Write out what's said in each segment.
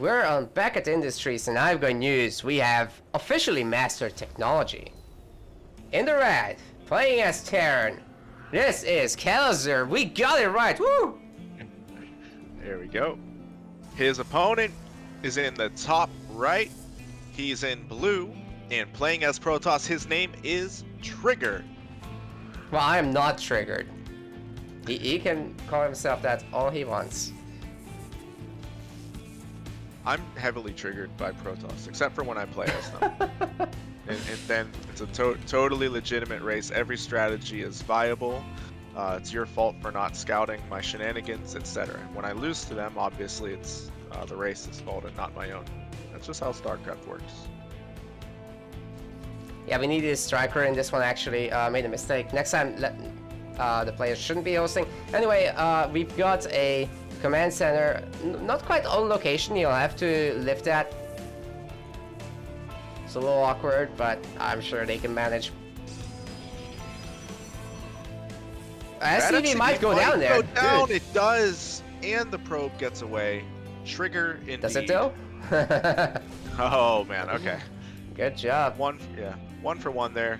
we're on back at Industries, and I've got news. We have officially mastered technology. In the red, playing as Terran. This is Kelazhur. We got it right. Woo! There we go. His opponent is in the top right. He's in blue, and playing as Protoss, his name is Trigger. Well, I am not triggered. He can call himself that all he wants. I'm heavily triggered by Protoss, except for when I play as them. and then it's a totally legitimate race. Every strategy is viable. It's your fault for not scouting my shenanigans, etc. When I lose to them, obviously it's the race's fault and not my own. That's just how StarCraft works. Yeah, we needed a striker in this one. Actually, made a mistake. Next time, the players shouldn't be hosting. Anyway, we've got a command center, not quite on location. You'll have to lift that. It's a little awkward, but I'm sure they can manage. SCV might go down there. Dude. It does, and the probe gets away. Trigger indeed. Does it though? Oh man, okay. Good job. One for one there.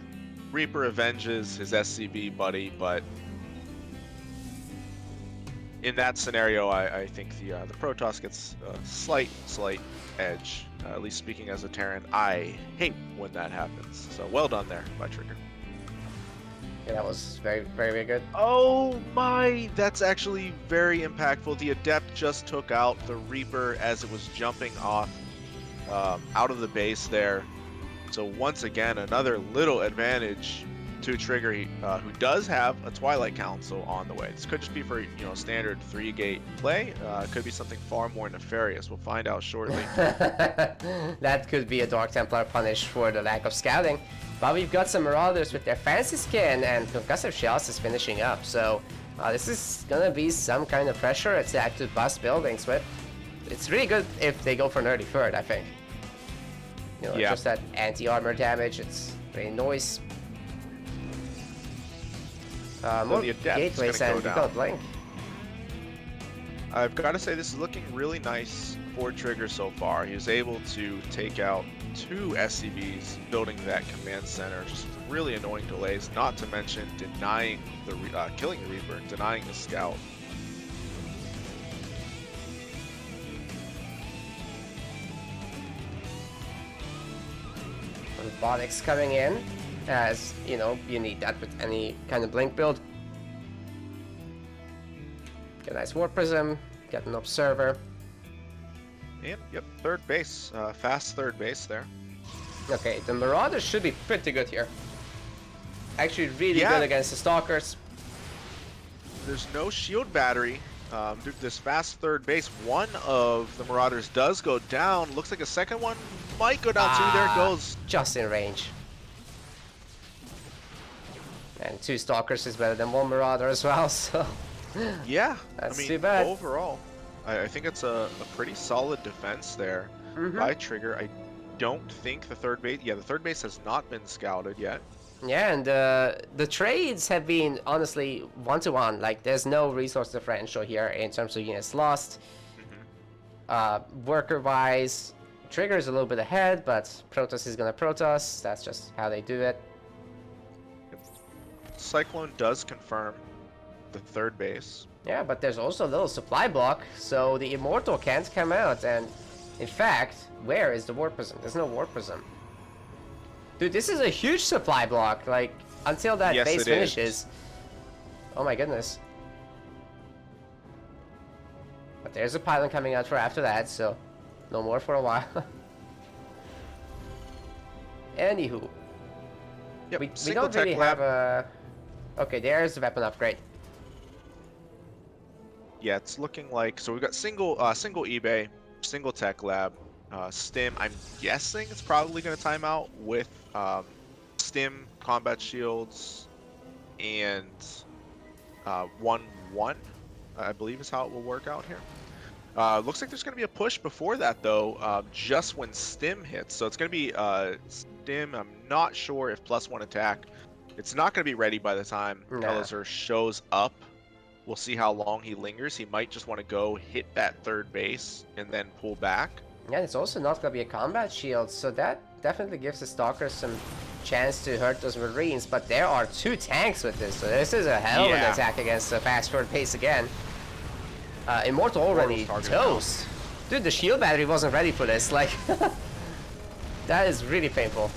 Reaper avenges his SCB buddy, but in that scenario, I think the Protoss gets a slight edge. At least speaking as a Terran, I hate when that happens. So well done there by Trigger. Yeah, that was very, very good. Oh my, that's actually very impactful. The Adept just took out the Reaper as it was jumping off out of the base there. So once again, another little advantage to Trigger, who does have a Twilight Council on the way. This could just be for standard 3-gate play. Could be something far more nefarious. We'll find out shortly. That could be a Dark Templar punish for the lack of scouting. But we've got some Marauders with their fancy skin, and Concussive Shells is finishing up. So this is gonna be some kind of pressure attack to bust buildings with. It's really good if they go for an early third, I think. Yeah. Just that anti-armor damage. It's very noise. More gateways, and we've got Blink. I've got to say, this is looking really nice for Trigger so far. He was able to take out 2 SCVs building that command center. Just really annoying delays, not to mention denying the killing the Reaper, denying the scout. Robotics coming in, as you need that with any kind of Blink build. Get a nice Warp Prism, get an Observer. And yep, third base, fast third base there. Okay, the Marauders should be pretty good here. Actually really good against the Stalkers. There's no shield battery. Due to this fast third base, one of the Marauders does go down. Looks like a second one might go down too. There it goes. Just in range. And 2 Stalkers is better than 1 Marauder as well, so... Yeah, that's I mean, too bad. Overall, I think it's a pretty solid defense there by Trigger. I don't think the third base... Yeah, the third base has not been scouted yet. Yeah, and the trades have been, honestly, 1-to-1. Like, there's no resource differential here in terms of units lost. Worker-wise, Trigger is a little bit ahead, but Protoss is gonna Protoss. That's just how they do it. Cyclone does confirm the third base. Yeah, but there's also a little supply block, so the Immortal can't come out. And in fact, where is the Warp Prism? There's no Warp Prism. Dude, this is a huge supply block. Like, until that base finishes. Oh my goodness. But there's a pylon coming out for after that, so no more for a while. Anywho. Yep, we don't really have a... Okay, there's the weapon upgrade. Yeah, it's looking like... So we've got single eBay, single tech lab, Stim. I'm guessing it's probably going to time out with Stim, combat shields, and 1-1, I believe is how it will work out here. Looks like there's going to be a push before that, though, just when Stim hits. So it's going to be Stim. I'm not sure if +1 attack. It's not going to be ready by the time Kelazhur shows up. We'll see how long he lingers. He might just want to go hit that third base and then pull back. Yeah, it's also not gonna be a combat shield, so that definitely gives the Stalkers some chance to hurt those Marines, but there are 2 tanks with this, so this is a hell of an attack against the fast forward pace again. Immortal already toast. Dude, the shield battery wasn't ready for this, like, that is really painful.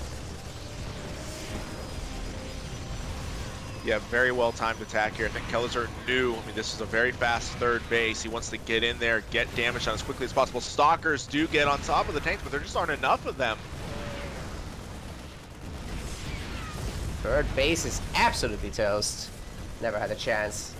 Yeah, very well timed attack here. I think Kelazhur knew, I mean, this is a very fast third base. He wants to get in there, get damage on as quickly as possible. Stalkers do get on top of the tanks, but there just aren't enough of them. Third base is absolutely toast. Never had a chance.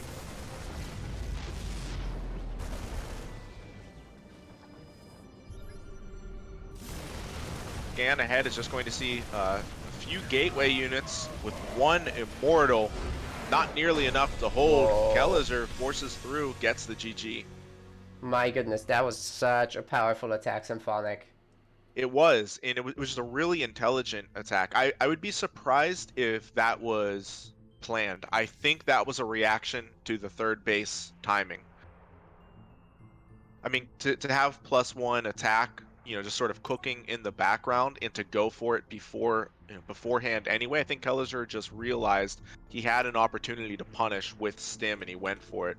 Scan ahead is just going to see a few gateway units with 1 immortal. Not nearly enough to hold. Whoa. Kelazhur forces through, gets the GG. My goodness, that was such a powerful attack, Symphonic. It was, and it was just a really intelligent attack. I would be surprised if that was planned. I think that was a reaction to the third base timing. I mean, to have +1 attack, you know, just sort of cooking in the background, and to go for it before, you know, beforehand anyway, I think Kelazhur just realized he had an opportunity to punish with stim, and he went for it.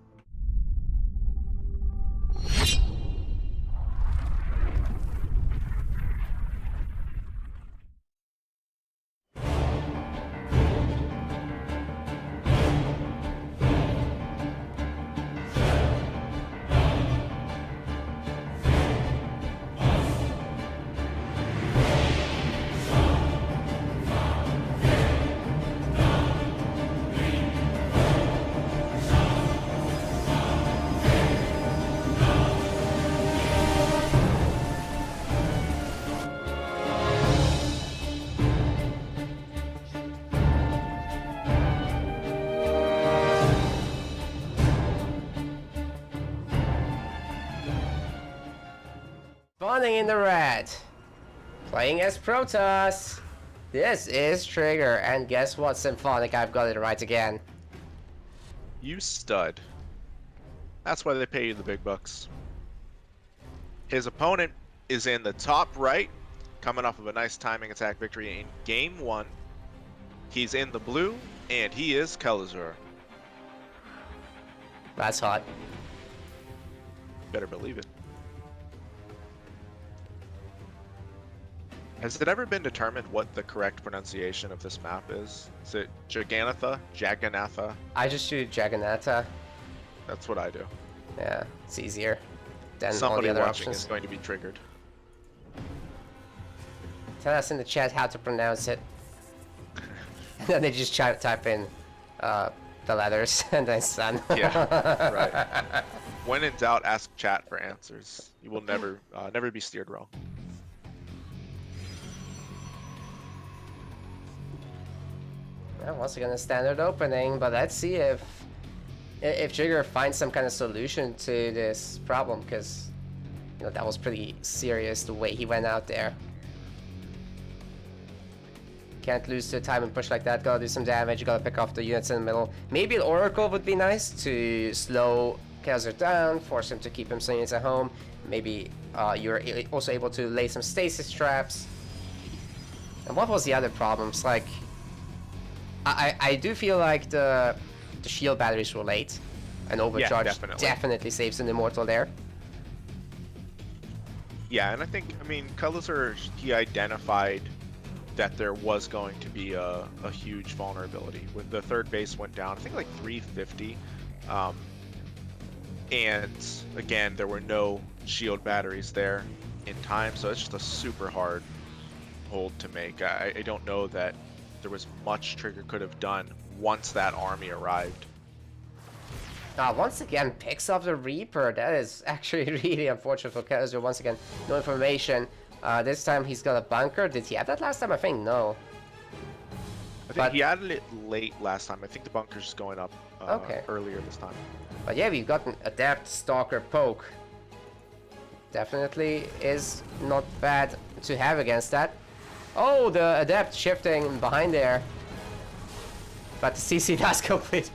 Spawning in the red. Playing as Protoss. This is Trigger, and guess what, Symphonic? I've got it right again. You stud. That's why they pay you the big bucks. His opponent is in the top right, coming off of a nice timing attack victory in game 1. He's in the blue, and he is Kelazhur. That's hot. Better believe it. Has it ever been determined what the correct pronunciation of this map is? Is it Jagannatha? Jagannatha? I just do Jagannatha. That's what I do. Yeah, it's easier than all Somebody the other watching options. is going to be triggered. Tell us in the chat how to pronounce it. And then they just try to type in the letters and then sun. Yeah, right. When in doubt, ask chat for answers. You will never be steered wrong. Well, once again, a standard opening, but let's see if Trigger finds some kind of solution to this problem, because you know that was pretty serious the way he went out there. Can't lose to a time and push like that. Gotta do some damage. Gotta pick off the units in the middle. Maybe an Oracle would be nice to slow Kelazhur down, force him to keep him some units at home. Maybe you're also able to lay some stasis traps. And what was the other problems? Like, I do feel like the shield batteries were late, and overcharge definitely saves an Immortal there. Yeah, and I mean, Kelazhur, he identified that there was going to be a huge vulnerability. When the third base went down, I think like 350. And again, there were no shield batteries there in time, so it's just a super hard hold to make. I don't know that there was much Trigger could have done once that army arrived. Once again, picks up the Reaper. That is actually really unfortunate for Kelazhur. Once again, no information. This time he's got a bunker. Did he have that last time? I think no. I think he added it late last time. I think the bunker's just going up earlier this time. But yeah, we've got an Adept Stalker Poke. Definitely is not bad to have against that. Oh, the Adept shifting behind there. But the CC does complete.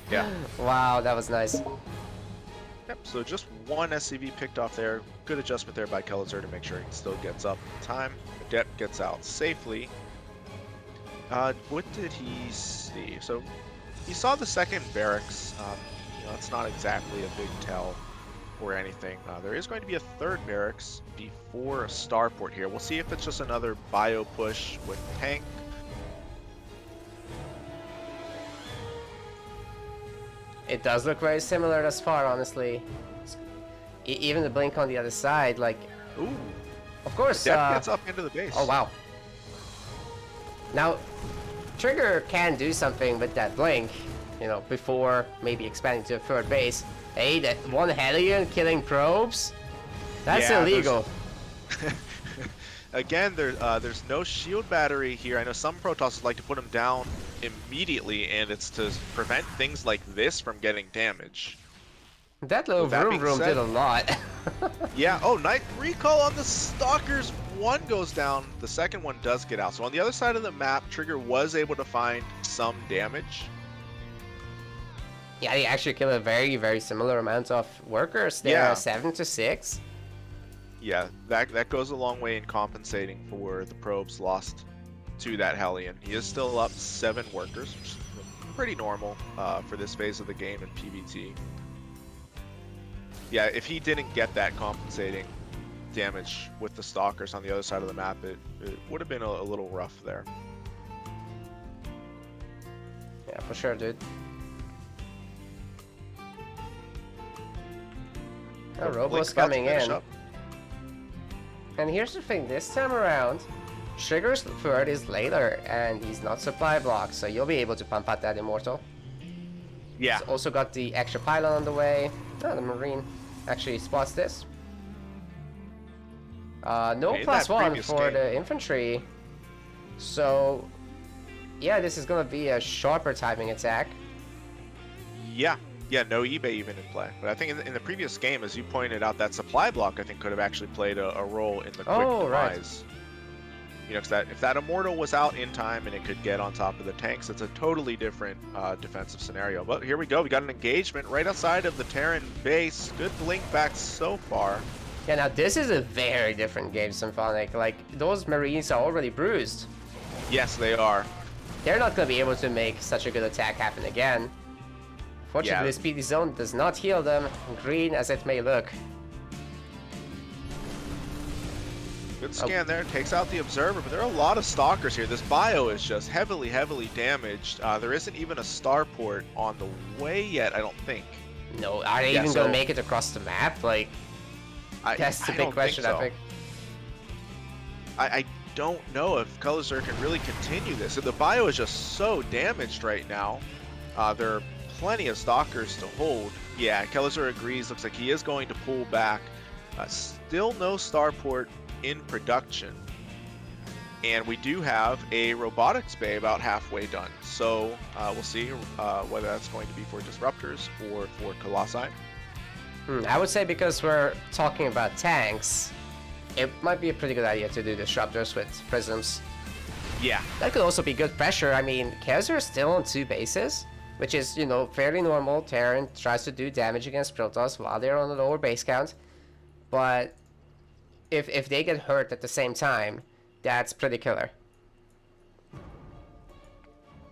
Yeah. Wow, that was nice. Yep, so just one SCV picked off there. Good adjustment there by Kelazhur to make sure he still gets up in time. Adept gets out safely. What did he see? So he saw the second barracks. You know, it's not exactly a big tell or anything. There is going to be a third barracks before a starport here. We'll see if it's just another bio push with tank. It does look very similar thus far, honestly. Even the blink on the other side, like... Ooh. Of course, That gets up into the base. Oh, wow. Now, Trigger can do something with that blink, you know, before maybe expanding to a third base. Hey, that one Hellion killing probes? That's illegal. Again, there's no shield battery here. I know some Protosses like to put them down immediately, and it's to prevent things like this from getting damage. That little vroom did a lot. Yeah, oh, Night Recall on the Stalkers. One goes down, the second one does get out. So on the other side of the map, Trigger was able to find some damage. Yeah, they actually kill a very, very similar amount of workers there, Yeah. 7 to 6. Yeah, that goes a long way in compensating for the probes lost to that Hellion. He is still up 7 workers, which is pretty normal for this phase of the game in PvT. Yeah, if he didn't get that compensating damage with the Stalkers on the other side of the map, it would have been a little rough there. Yeah, for sure, dude. Oh, Robo's coming in. And here's the thing, this time around, Trigger's third is later, and he's not supply blocked, so you'll be able to pump out that Immortal. Yeah. He's also got the extra pylon on the way. Oh, the Marine actually spots this. No +1 for the infantry. So, yeah, this is going to be a sharper timing attack. Yeah. Yeah, no eBay even in play. But I think in the previous game, as you pointed out, that supply block, I think, could have actually played a role in the quick demise. Right. You know, because if that Immortal was out in time and it could get on top of the tanks, it's a totally different defensive scenario. But here we go. We got an engagement right outside of the Terran base. Good blink back so far. Yeah, now this is a very different game, Symphonic. Like, those Marines are already bruised. Yes, they are. They're not going to be able to make such a good attack happen again. Fortunately, the Speedy Zone does not heal them, green as it may look. Good scan there, takes out the Observer, but there are a lot of Stalkers here. This bio is just heavily, heavily damaged. There isn't even a starport on the way yet, I don't think. No, are they even going to make it across the map? Like, that's the big question, I think. I don't know if Kelazhur can really continue this. The bio is just so damaged right now. There are plenty of Stalkers to hold. Yeah, Kelazhur agrees. Looks like he is going to pull back. Still no starport in production. And we do have a robotics bay about halfway done. So we'll see whether that's going to be for disruptors or for Colossi. I would say because we're talking about tanks, it might be a pretty good idea to do disruptors with prisms. Yeah. That could also be good pressure. I mean, Kelazhur is still on 2 bases, which is, you know, fairly normal. Terran tries to do damage against Protoss while they're on a lower base count. But if they get hurt at the same time, that's pretty killer.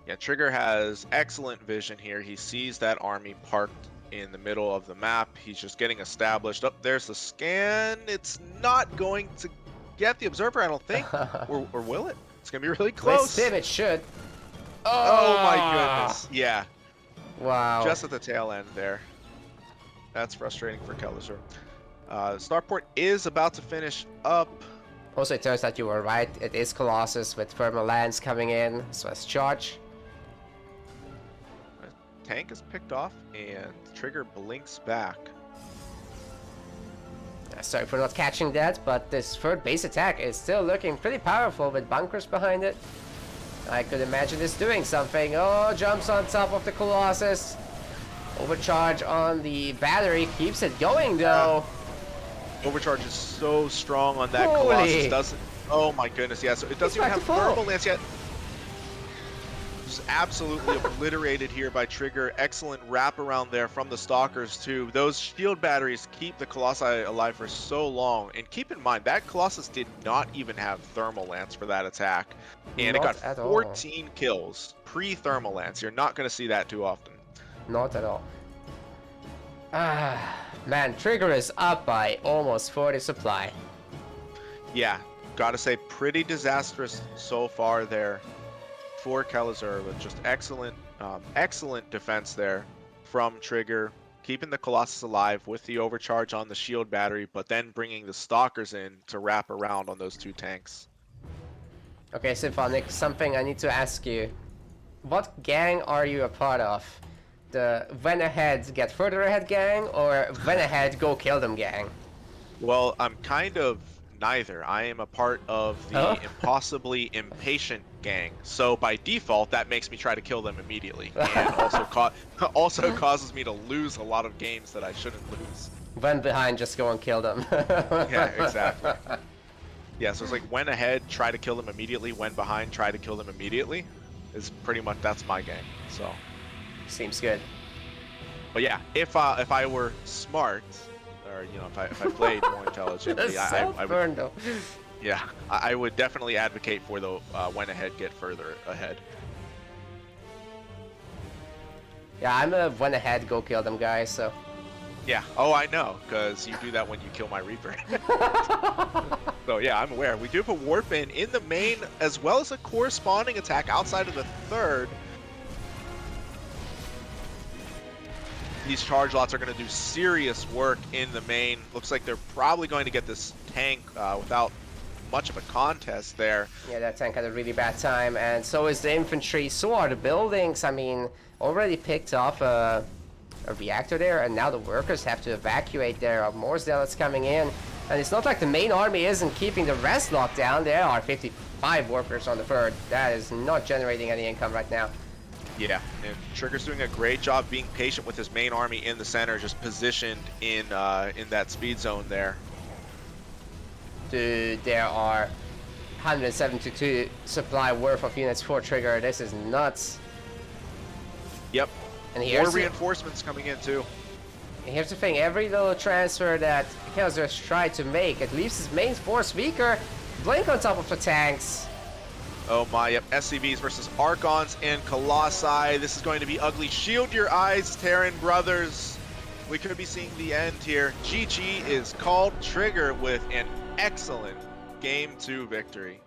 Yeah, Trigger has excellent vision here. He sees that army parked in the middle of the map. He's just getting established. Oh, there's the scan. It's not going to get the Observer, I don't think. or will it? It's going to be really close. With Sim, it should. Oh my goodness. Yeah. Wow. Just at the tail end there. That's frustrating for Kelazhur. Starport is about to finish up. Also, it turns out you were right. It is Colossus with Thermal Lance coming in. So let's charge. Tank is picked off and Trigger blinks back. Sorry for not catching that, but this third base attack is still looking pretty powerful with bunkers behind it. I could imagine this doing something. Oh, jumps on top of the Colossus. Overcharge on the battery keeps it going though. Overcharge is so strong on that Holy. Colossus. Doesn't. Oh my goodness, yeah. So it doesn't even have thermal lance yet. Just absolutely obliterated here by Trigger. Excellent wraparound there from the Stalkers too. Those shield batteries keep the Colossi alive for so long. And keep in mind, that Colossus did not even have Thermal Lance for that attack. And it Not got at all. 14 kills pre-Thermal Lance. You're not going to see that too often. Not at all. Ah, man, Trigger is up by almost 40 supply. Yeah, gotta say, pretty disastrous so far there for Kelazhur, with just excellent defense there from Trigger, keeping the Colossus alive with the overcharge on the shield battery, but then bringing the Stalkers in to wrap around on those two tanks. Okay, Symphonic, something I need to ask you. What gang are you a part of? The When Ahead Get Further Ahead gang, or When Ahead Go Kill Them gang? Well, I'm kind of neither. I am a part of the impossibly impatient gang. So by default, that makes me try to kill them immediately, and also causes me to lose a lot of games that I shouldn't lose. When behind, just go and kill them. Yeah, exactly. Yeah, so it's like when ahead, try to kill them immediately. When behind, try to kill them immediately. Is pretty much, that's my gang. So seems good. But yeah, if I were smart, or if I played more intelligently, I would. Though. Yeah, I would definitely advocate for the when ahead, get further ahead. Yeah, I'm a When Ahead Go Kill Them guy, so. Yeah. Oh, I know, because you do that when you kill my Reaper. So yeah, I'm aware. We do have a warp in the main, as well as a corresponding attack outside of the third. These charge lots are going to do serious work in the main. Looks like they're probably going to get this tank without much of a contest there. Yeah, that tank had a really bad time, and so is the infantry. So are the buildings. I mean, already picked off a reactor there, and now the workers have to evacuate. There are more zealots coming in, and it's not like the main army isn't keeping the rest locked down. There are 55 workers on the third. That is not generating any income right now. Yeah, and Trigger's doing a great job being patient with his main army in the center, just positioned in that speed zone there. Dude, there are 172 supply worth of units for Trigger. This is nuts. Yep. And here's more reinforcements coming in too. Here's the thing, every little transfer that Kelazhur's tried to make, it leaves his main force weaker. Blink on top of the tanks. Oh my, yep, SCVs versus Archons and Colossi. This is going to be ugly. Shield your eyes, Terran brothers. We could be seeing the end here. GG is called. Trigger with an excellent Game 2 victory.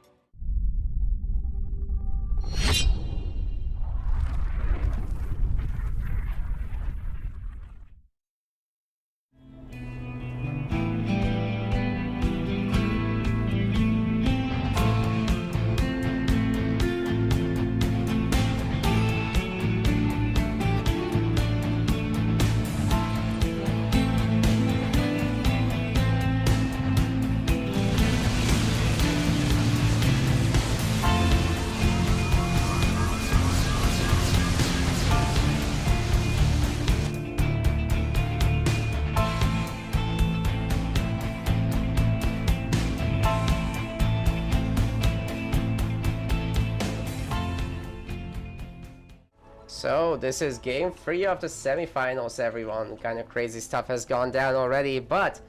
So this is game 3 of the semifinals, everyone. Kind of crazy stuff has gone down already, but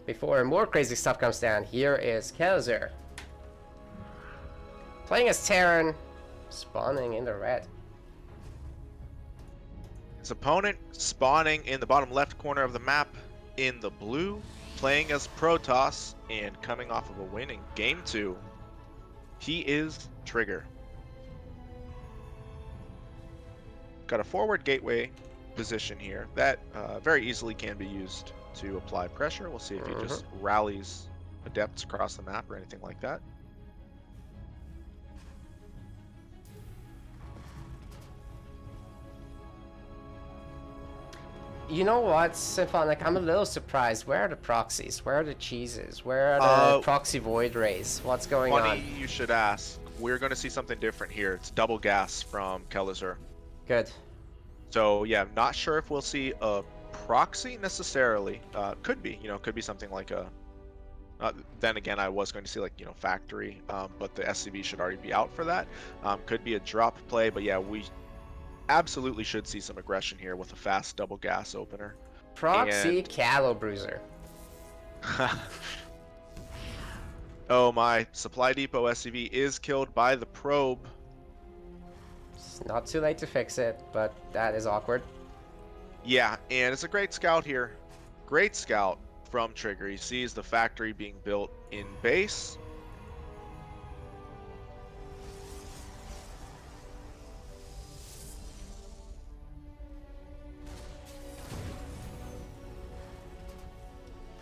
before more crazy stuff comes down, here is Kelazhur. Playing as Terran, spawning in the red. His opponent spawning in the bottom left corner of the map in the blue, playing as Protoss and coming off of a winning Game 2. He is Trigger. Got a forward gateway position here that very easily can be used to apply pressure. We'll see if he just rallies adepts across the map or anything like that. You know what, Symphonic? I'm a little surprised. Where are the proxies? Where are the cheeses? Where are the proxy void rays? What's going on? Funny you should ask. We're going to see something different here. It's double gas from Kelazhur. Good. So yeah, I'm not sure if we'll see a proxy necessarily. Could be, could be something like a Then again, I was going to see like factory, but the SCV should already be out for that. Could be a drop play, but yeah, we absolutely should see some aggression here with a fast double gas opener. Proxy And Cattle Bruiser. oh my, supply depot SCV is killed by the probe. It's not too late to fix it, but that is awkward. Yeah, and it's a great scout here. Great scout from Trigger. He sees the factory being built in base.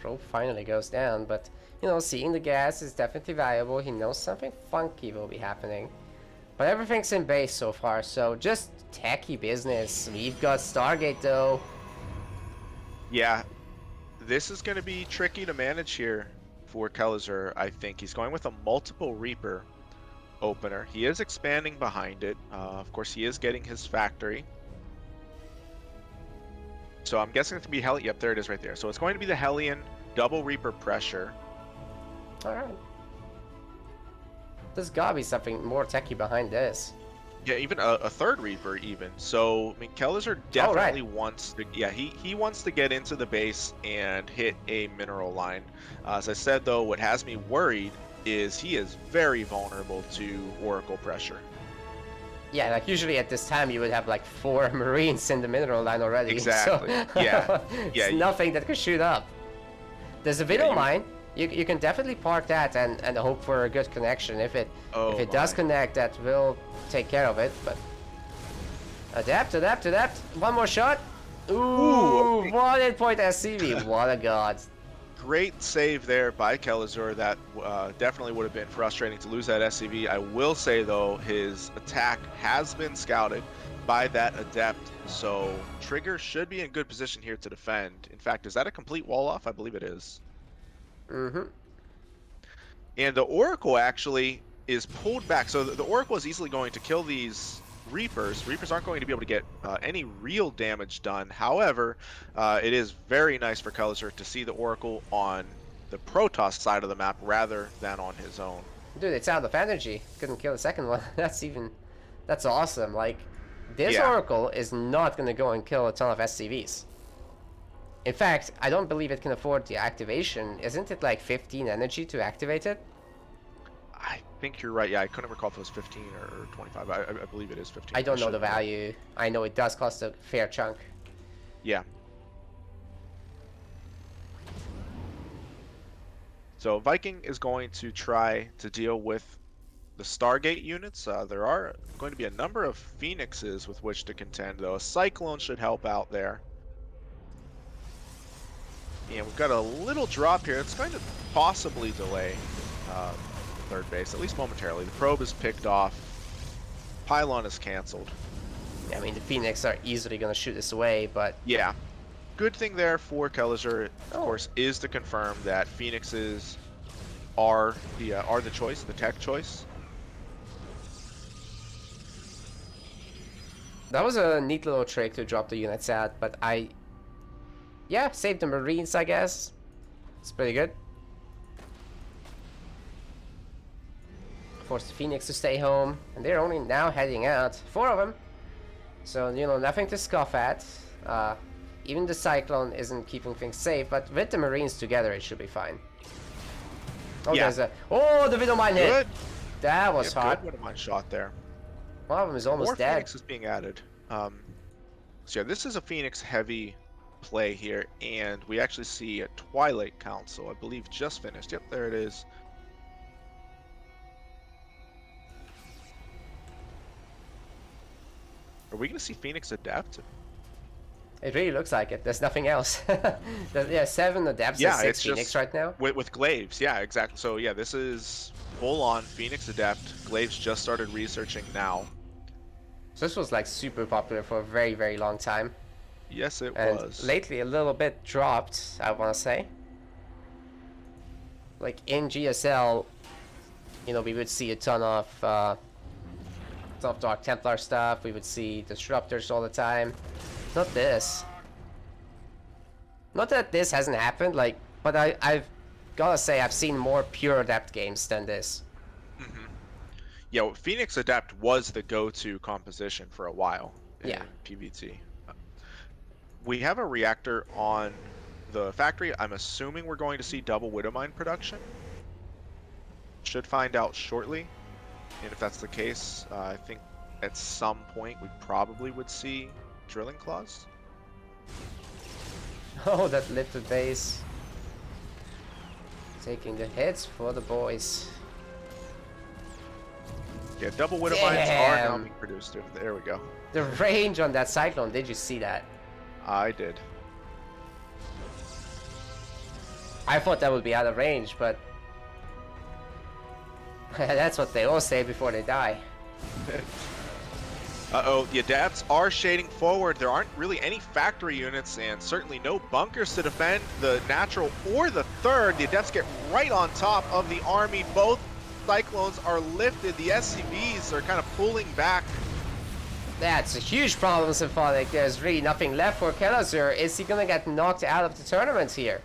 Probe finally goes down, but you know, seeing the gas is definitely valuable. He knows something funky will be happening. But everything's in base so far, so just techie business. We've got Stargate though. Yeah, this is going to be tricky to manage here for Kelazhur. I think he's going with a multiple Reaper opener. He is expanding behind it. Of course, he is getting his factory. So I'm guessing it's going to be Hellion. Yep, there it is right there. So it's going to be the Hellion double Reaper pressure. Alright. There's gotta be something more techie behind this. Yeah, even a third Reaper even. So, I mean, Kelazhur definitely wants to, yeah, he wants to get into the base and hit a mineral line. As I said, though, what has me worried is he is very vulnerable to Oracle pressure. Yeah, like usually at this time you would have like 4 Marines in the mineral line already. Exactly. So Yeah. it's nothing that could shoot up. There's a video mine. You can definitely park that and hope for a good connection. If it does connect, that will take care of it. But adapt. One more shot. Ooh, 1 point SCV. What a god. Great save there by Kelazhur. That definitely would have been frustrating to lose that SCV. I will say, though, his attack has been scouted by that Adept, so Trigger should be in good position here to defend. In fact, is that a complete wall off? I believe it is. Mm-hmm. And the Oracle actually is pulled back. So the Oracle is easily going to kill these Reapers. Reapers aren't going to be able to get any real damage done. However, it is very nice for Kelazhur to see the Oracle on the Protoss side of the map rather than on his own. Dude, it's out of energy. Couldn't kill the second one. That's awesome. Like, this Oracle is not going to go and kill a ton of SCVs. In fact, I don't believe it can afford the activation. Isn't it like 15 energy to activate it? I think you're right. Yeah, I couldn't recall if it was 15 or 25. I believe it is 15. I don't know the value. I know it does cost a fair chunk. Yeah. So Viking is going to try to deal with the Stargate units. There are going to be a number of Phoenixes with which to contend, though. A Cyclone should help out there. And we've got a little drop here. It's going to possibly delay third base, at least momentarily. The probe is picked off. Pylon is canceled. Yeah, I mean, the Phoenix are easily going to shoot this away, but... Yeah. Good thing there for Kelazhur, of course, is to confirm that Phoenixes are the choice, the tech choice. That was a neat little trick to drop the units at, but yeah, save the Marines, I guess. It's pretty good. Force the Phoenix to stay home, and they're only now heading out. 4 of them. So, you know, nothing to scoff at. Even the Cyclone isn't keeping things safe, but with the Marines together, it should be fine. Oh, yeah. The Widow Mine hit! That was hot. Good Widow Mine shot there. One of them is almost dead. More Phoenix is being added. So yeah, this is a Phoenix heavy play here, and we actually see a Twilight Council, I believe, just finished. Yep, there it is. Are we going to see Phoenix Adept? It really looks like it. There's nothing else. Yeah, 7 Adepts and 6 Phoenix right now. With Glaives, yeah, exactly. So yeah, this is full-on Phoenix Adept. Glaives just started researching now. So this was like super popular for a very, very long time. Yes, it was. Lately a little bit dropped, I want to say. Like in GSL, you know, we would see a ton of Dark Templar stuff. We would see Disruptors all the time. Not this. Not that this hasn't happened, like, but I've gotta say I've seen more pure Adept games than this. Yeah, well, Phoenix Adept was the go-to composition for a while in Yeah. PvT. We have a reactor on the factory. I'm assuming we're going to see double Widowmine production. Should find out shortly. And if that's the case, I think at some point we probably would see Drilling Claws. Oh, that lifted base. Taking the hits for the boys. Yeah, double Widowmines are now Damn. being produced. There we go. The range on that Cyclone, did you see that? I did. I thought that would be out of range, but that's what they all say before they die. Uh-oh, the Adepts are shading forward. There aren't really any factory units and certainly no bunkers to defend the natural or the third. The Adepts get right on top of the army. Both Cyclones are lifted. The SCVs are kind of pulling back. That's a huge problem, Symphonic. There's really nothing left for Kelazhur. Is he gonna get knocked out of the tournament here?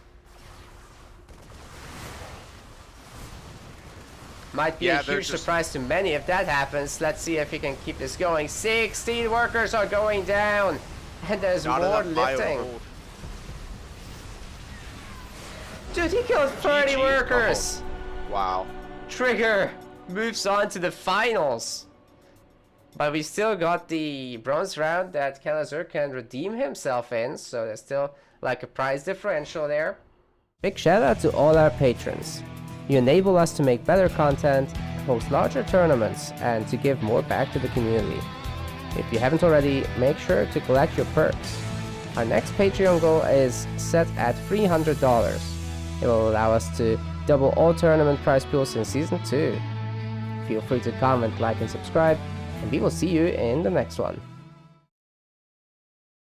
Might be a huge surprise to many if that happens. Let's see if he can keep this going. 16 workers are going down. And there's more lifting. Dude, he killed 30 workers. Wow. Trigger moves on to the finals. But we still got the bronze round that Kelazhur can redeem himself in. So there's still like a prize differential there. Big shout out to all our patrons. You enable us to make better content, host larger tournaments, and to give more back to the community. If you haven't already, make sure to collect your perks. Our next Patreon goal is set at $300. It will allow us to double all tournament prize pools in Season 2. Feel free to comment, like, and subscribe, and we will see you in the next one.